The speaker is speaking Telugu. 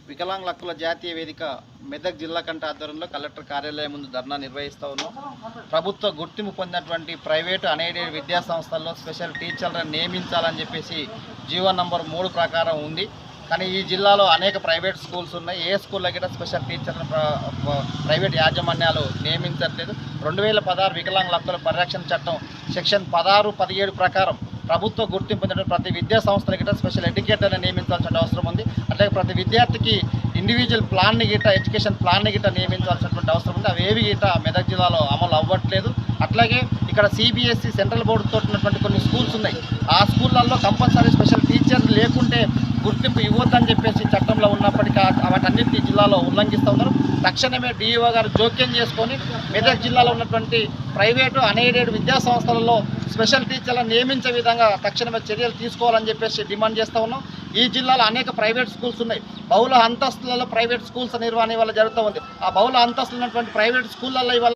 వికలాంగుల హక్కుల జాతీయ వేదిక మెదక్ జిల్లా కంట ఆధ్వర్యంలో కలెక్టర్ కార్యాలయం ముందు ధర్నా నిర్వహిస్తూ ఉన్నాం. ప్రభుత్వ గుర్తింపు పొందినటువంటి ప్రైవేటు అన్ఎయిడెడ్ విద్యా సంస్థల్లో స్పెషల్ టీచర్లను నియమించాలని చెప్పేసి జీవో నంబర్ 3 ప్రకారం ఉంది. కానీ ఈ జిల్లాలో అనేక ప్రైవేట్ స్కూల్స్ ఉన్నాయి. ఏ స్కూల్లో కూడా స్పెషల్ టీచర్లను ప్రైవేట్ యాజమాన్యాలు నియమించట్లేదు. 2016 వికలాంగుల హక్కుల పరిరక్షణ చట్టం సెక్షన్ 16, 17 ప్రకారం ప్రభుత్వ గుర్తింపు పొందిన ప్రతి విద్యా సంస్థలకి స్పెషల్ ఎడ్యుకేటర్ని నియమించాల్సిన అవసరం ఉంది. అట్లాగే ప్రతి విద్యార్థికి ఇండివిజువల్ ప్లాన్ని ఎడ్యుకేషన్ ప్లాన్ని నియమించాల్సినటువంటి అవసరం ఉంది. అవేవి మెదక్ జిల్లాలో అమలు అవ్వట్లేదు. అట్లాగే ఇక్కడ CBSE సెంట్రల్ బోర్డుతో ఉన్నటువంటి కొన్ని స్కూల్స్ ఉన్నాయి. ఆ స్కూళ్ళల్లో కంపల్సరీ స్పెషల్ టీచర్ లేకుంటే గుర్తింపు ఇవ్వద్దని చెప్పేసి చట్టంలో ఉన్నప్పటికీ వాటన్నిటిని జిల్లాలో ఉల్లంఘిస్తూ ఉన్నారు. తక్షణమే DEO గారు జోక్యం చేసుకొని మెదక్ జిల్లాలో ఉన్నటువంటి ప్రైవేటు అన్ఎయిడెడ్ విద్యా సంస్థలలో స్పెషల్ టీచర్లను నియమించే విధంగా తక్షణమే చర్యలు తీసుకోవాలని చెప్పేసి డిమాండ్ చేస్తూ ఉన్నాం. ఈ జిల్లాలో అనేక ప్రైవేట్ స్కూల్స్ ఉన్నాయి. బహుళ అంతస్తులలో ప్రైవేట్ స్కూల్స్ నిర్వహణ ఇవాళ జరుగుతూ ఉంది. ఆ బహుళ అంతస్తులు ఉన్నటువంటి ప్రైవేట్ స్కూళ్ళల్లో ఇవాళ